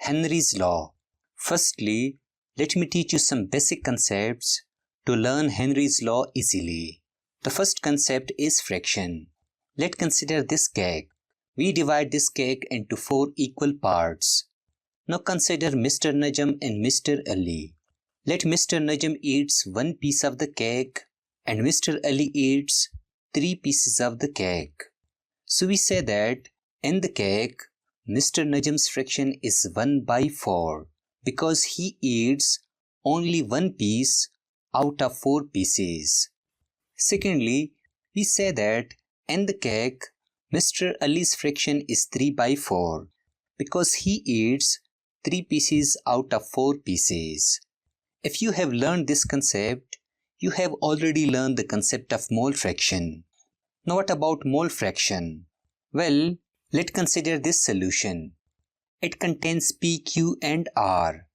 Henry's Law. Firstly, let me teach you some basic concepts to learn Henry's Law easily. The first concept is fraction. Let's consider this cake. We divide this cake into 4 equal parts. Now consider Mr. Najam and Mr. Ali. Let Mr. Najam eats 1 piece of the cake and Mr. Ali eats 3 pieces of the cake. So we say that in the cake, Mr. Najam's fraction is 1/4 because he eats only 1 piece out of 4 pieces. Secondly, we say that in the cake, Mr. Ali's fraction is 3/4 because he eats 3 pieces out of 4 pieces. If you have learned this concept, you have already learned the concept of mole fraction. Now what about mole fraction? Well, let's consider this solution. It contains P, Q and R.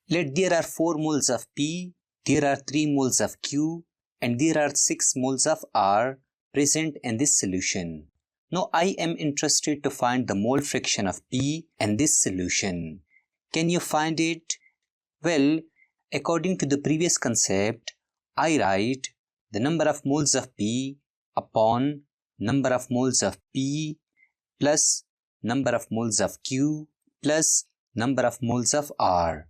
Let there are 4 moles of P, there are 3 moles of Q and there are 6 moles of R present in this solution. Now I am interested to find the mole fraction of P in this solution. Can you find it? Well, according to the previous concept, I write the number of moles of P upon number of moles of P plus number of moles of Q plus number of moles of R.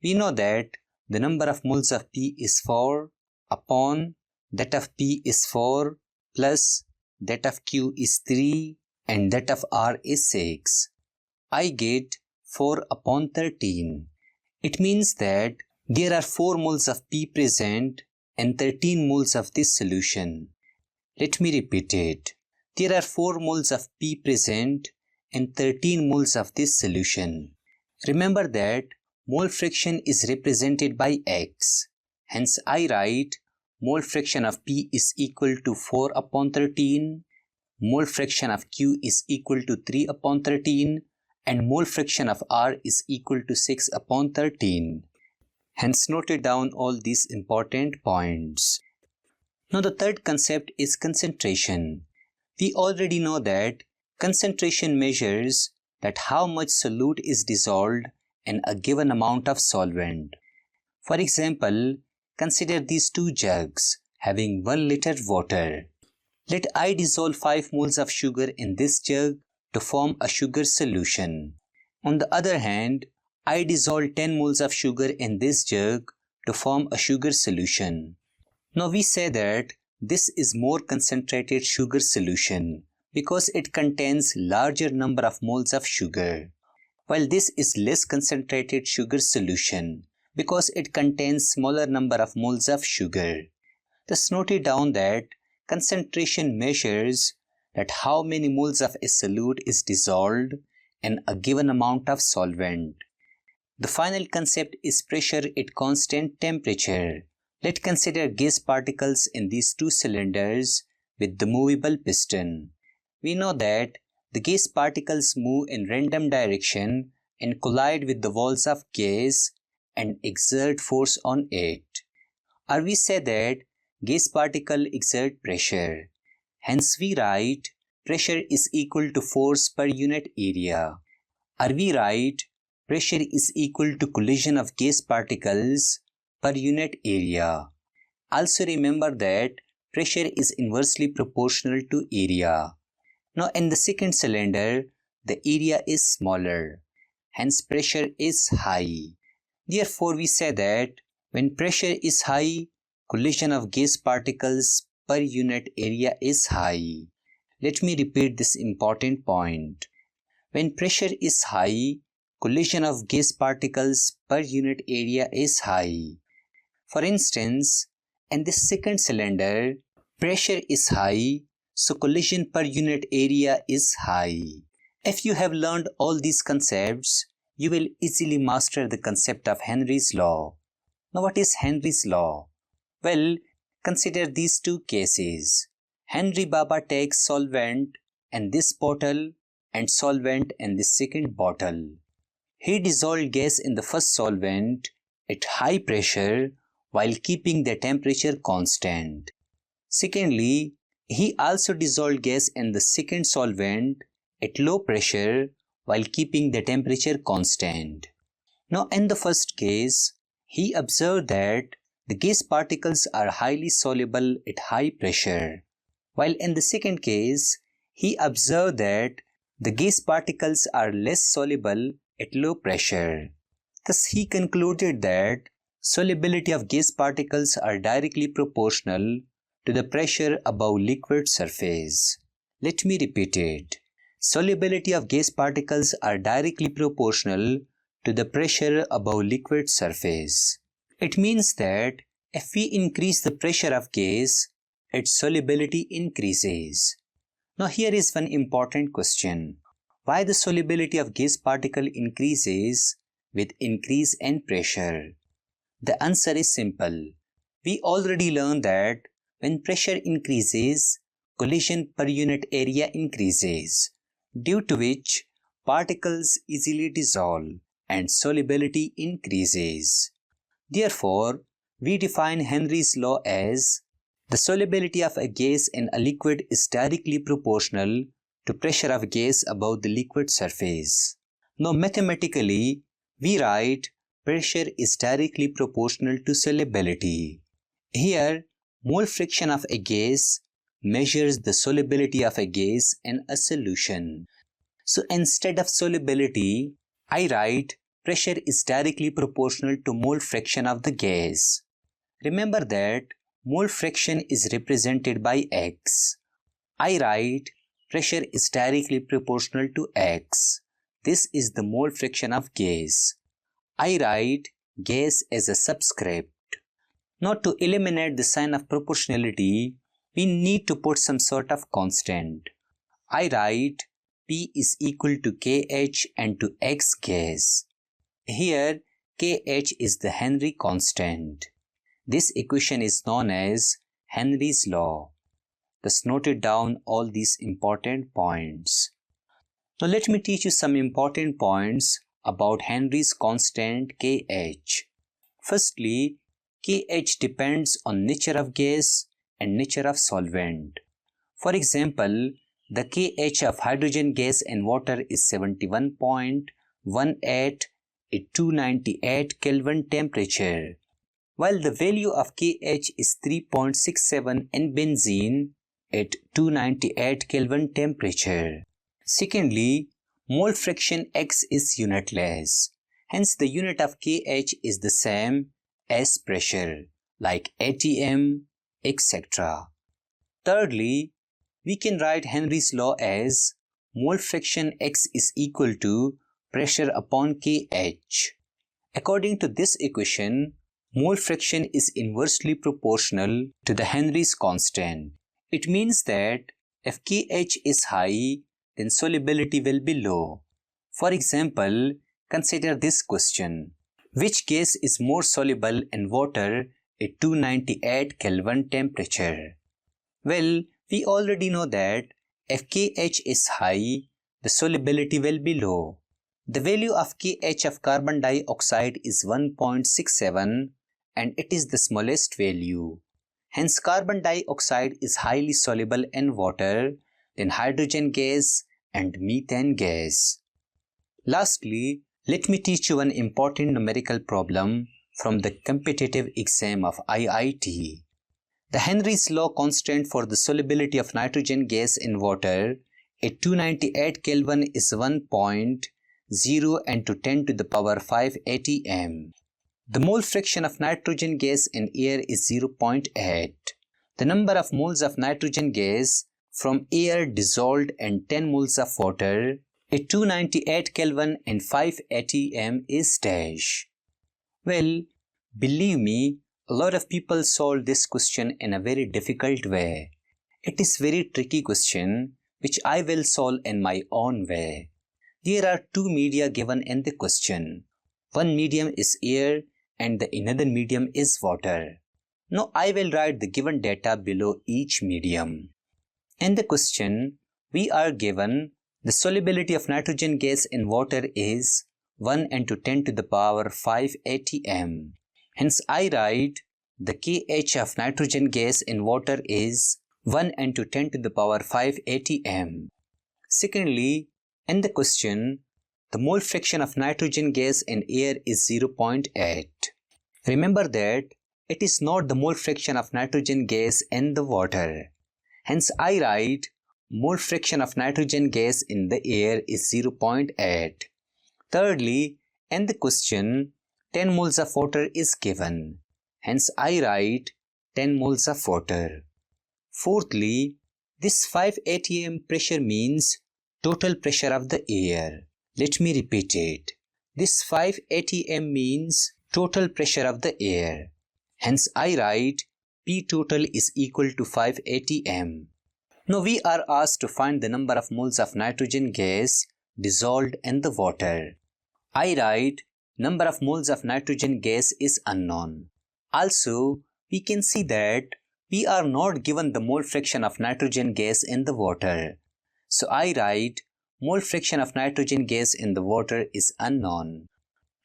We know that the number of moles of P is 4 upon that of P is 4 plus that of Q is 3 and that of R is 6. I get 4 upon 13. It means that there are 4 moles of P present and 13 moles of this solution. Let me repeat it. There are 4 moles of P present and 13 moles of this solution. Remember that mole fraction is represented by X. Hence I write mole fraction of P is equal to 4 upon 13, mole fraction of Q is equal to 3 upon 13 and mole fraction of R is equal to 6 upon 13. Hence noted down all these important points. Now the third concept is concentration. We already know that concentration measures that how much solute is dissolved in a given amount of solvent. For example, consider these 2 jugs having 1 liter water. Let I dissolve 5 moles of sugar in this jug to form a sugar solution. On the other hand, I dissolve 10 moles of sugar in this jug to form a sugar solution. Now we say that this is more concentrated sugar solution because it contains larger number of moles of sugar, while this is less concentrated sugar solution because it contains smaller number of moles of sugar. Thus noted down that concentration measures that how many moles of a solute is dissolved in a given amount of solvent. The final concept is pressure at constant temperature. Let's consider gas particles in these 2 cylinders with the movable piston. We know that the gas particles move in random direction and collide with the walls of gas and exert force on it. Or we say that gas particle exert pressure. Hence we write pressure is equal to force per unit area. Or we write pressure is equal to collision of gas particles per unit area. Also remember that pressure is inversely proportional to area. Now in the second cylinder, the area is smaller. Hence pressure is high. Therefore we say that when pressure is high, collision of gas particles per unit area is high. Let me repeat this important point. When pressure is high, collision of gas particles per unit area is high. For instance, in this second cylinder, pressure is high, so collision per unit area is high. If you have learned all these concepts, you will easily master the concept of Henry's law. Now what is Henry's law? Well, consider these 2 cases. Henry Baba takes solvent in this bottle and solvent in the second bottle. He dissolved gas in the first solvent at high pressure while keeping the temperature constant. Secondly, he also dissolved gas in the second solvent at low pressure while keeping the temperature constant. Now in the first case, he observed that the gas particles are highly soluble at high pressure, while in the second case, he observed that the gas particles are less soluble at low pressure. Thus he concluded that solubility of gas particles are directly proportional to the pressure above liquid surface. Let me repeat it. Solubility of gas particles are directly proportional to the pressure above liquid surface. It means that if we increase the pressure of gas, its solubility increases. Now here is one important question. Why the solubility of gas particle increases with increase in pressure? The answer is simple. We already learned that when pressure increases, collision per unit area increases, due to which particles easily dissolve and solubility increases. Therefore, we define Henry's law as the solubility of a gas in a liquid is directly proportional to pressure of gas above the liquid surface. Now mathematically, we write pressure is directly proportional to solubility. Here, mole fraction of a gas measures the solubility of a gas in a solution. So instead of solubility, I write pressure is directly proportional to mole fraction of the gas. Remember that mole fraction is represented by X. I write pressure is directly proportional to X. This is the mole fraction of gas. I write gas as a subscript. Now to eliminate the sign of proportionality, we need to put some sort of constant. I write P is equal to Kh and to X gas. Here Kh is the Henry constant. This equation is known as Henry's law. Thus noted down all these important points. Now let me teach you some important points about Henry's constant Kh. Firstly, Kh depends on nature of gas and nature of solvent. For example, the Kh of hydrogen gas and water is 71.18 at 298 Kelvin temperature, while the value of Kh is 3.67 in benzene at 298 Kelvin temperature. Secondly, mole fraction X is unitless. Hence the unit of Kh is the same as pressure, like atm, etc. Thirdly, we can write Henry's law as mole fraction X is equal to pressure upon Kh. According to this equation, mole fraction is inversely proportional to the Henry's constant. It means that if Kh is high, then solubility will be low. For example, consider this question. Which gas is more soluble in water at 298 Kelvin temperature? Well, we already know that if Kh is high, the solubility will be low. The value of Kh of carbon dioxide is 1.67 and it is the smallest value. Hence, carbon dioxide is highly soluble in water than hydrogen gas and methane gas. Lastly, let me teach you one important numerical problem from the competitive exam of IIT. The Henry's law constant for the solubility of nitrogen gas in water at 298 Kelvin is 1.0 and to 10 to the power 5 atm. The mole fraction of nitrogen gas in air is 0.8. The number of moles of nitrogen gas from air dissolved in 10 moles of water at 298 Kelvin and 5 atm is dash. Well, believe me, a lot of people solve this question in a very difficult way. It is very tricky question which I will solve in my own way. There are two media given in the question. One medium is air and the another medium is water. Now I will write the given data below each medium. In the question, we are given the solubility of nitrogen gas in water is 1 into 10 to the power 5 atm. Hence I write the Kh of nitrogen gas in water is 1 into 10 to the power 5 atm. Secondly, in the question, the mole fraction of nitrogen gas in air is 0.8. Remember that it is not the mole fraction of nitrogen gas in the water. Hence I write mole fraction of nitrogen gas in the air is 0.8. Thirdly, in the question, 10 moles of water is given. Hence I write 10 moles of water. Fourthly, this 5 atm pressure means total pressure of the air. Let me repeat it. This 5 atm means total pressure of the air. Hence I write P total is equal to 5 atm. Now we are asked to find the number of moles of nitrogen gas dissolved in the water. I write number of moles of nitrogen gas is unknown. Also, we can see that we are not given the mole fraction of nitrogen gas in the water. So I write mole fraction of nitrogen gas in the water is unknown.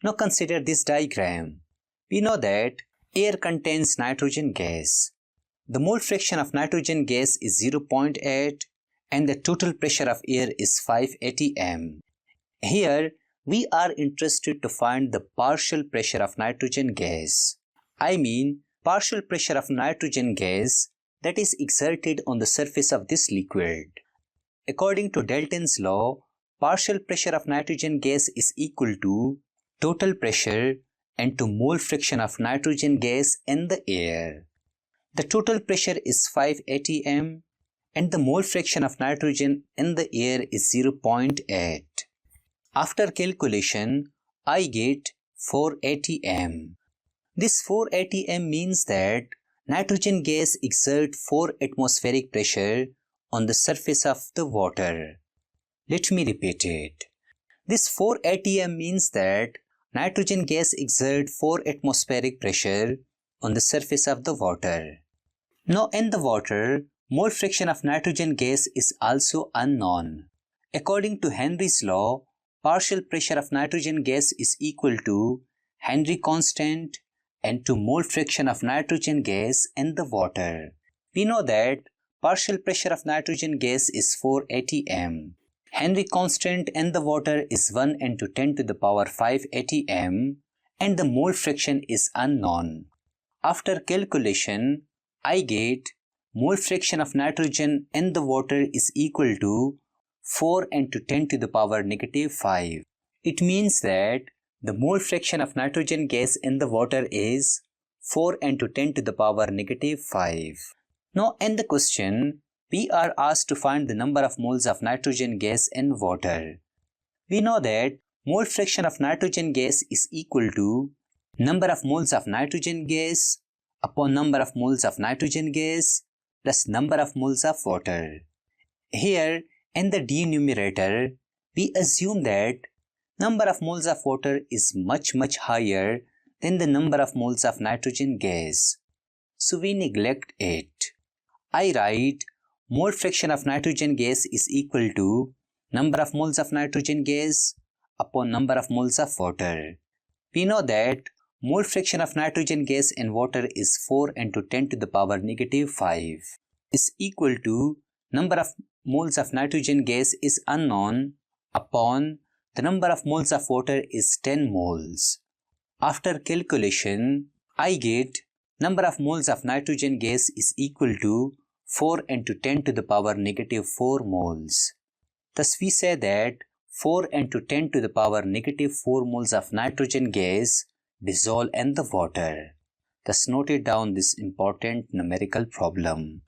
Now consider this diagram. We know that air contains nitrogen gas. The mole fraction of nitrogen gas is 0.8 and the total pressure of air is 5 atm. Here we are interested to find the partial pressure of nitrogen gas. I mean partial pressure of nitrogen gas that is exerted on the surface of this liquid. According to Dalton's law, partial pressure of nitrogen gas is equal to total pressure into mole fraction of nitrogen gas in the air. The total pressure is 5 atm and the mole fraction of nitrogen in the air is 0.8. After calculation, I get 4 atm. This 4 atm means that nitrogen gas exerts 4 atmospheric pressure on the surface of the water. Let me repeat it. This 4 atm means that nitrogen gas exerts 4 atmospheric pressure on the surface of the water. Now in the water, mole fraction of nitrogen gas is also unknown. According to Henry's law, partial pressure of nitrogen gas is equal to Henry constant into mole fraction of nitrogen gas in the water. We know that partial pressure of nitrogen gas is 4 atm. Henry constant in the water is 1 into 10 to the power 5 atm and the mole fraction is unknown. After calculation, I get mole fraction of nitrogen in the water is equal to 4 into 10 to the power negative 5. It means that the mole fraction of nitrogen gas in the water is 4 into 10 to the power negative 5. Now in the question, we are asked to find the number of moles of nitrogen gas in water. We know that mole fraction of nitrogen gas is equal to number of moles of nitrogen gas upon number of moles of nitrogen gas plus number of moles of water. Here in the denominator, we assume that number of moles of water is much higher than the number of moles of nitrogen gas. So we neglect it. I write mole fraction of nitrogen gas is equal to number of moles of nitrogen gas upon number of moles of water. We know that mole fraction of nitrogen gas in water is 4 into 10 to the power negative 5 is equal to number of moles of nitrogen gas is unknown upon the number of moles of water is 10 moles. After calculation, I get number of moles of nitrogen gas is equal to 4 into 10 to the power negative 4 moles. Thus we say that 4 into 10 to the power negative 4 moles of nitrogen gas dissolve in the water. Thus noted down this important numerical problem.